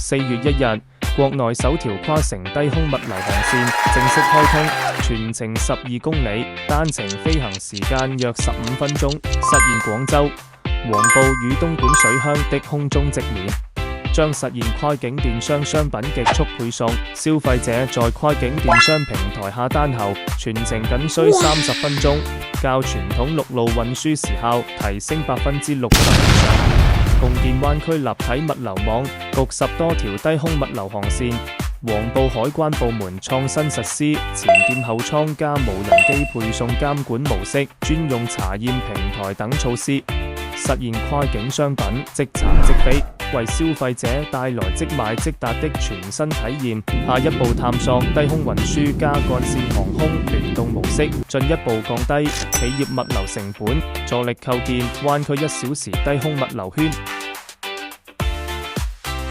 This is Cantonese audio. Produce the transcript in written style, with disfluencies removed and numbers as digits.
4月1日，國內首條跨城低空物流航線正式開通，全程12公里，單程飛行時間約15分鐘，實現廣州、黃埔與東莞水鄉的空中直連，將實現跨境電商商品極速配送。消費者在跨境電商平台下單後，全程僅需30分鐘，較傳統陸路運輸時效提升60%以上。共建灣區立體物流網，局10多條低空物流航線。黃埔海關部門創新實施前店後倉加無人機配送監管模式、專用查驗平台等措施，實現跨境商品即查即飛，為消費者帶來即買即達的全新體驗。下一步探索低空運輸加幹線航空聯動模式，進一步降低企業物流成本，助力構建灣區1小時低空物流圈。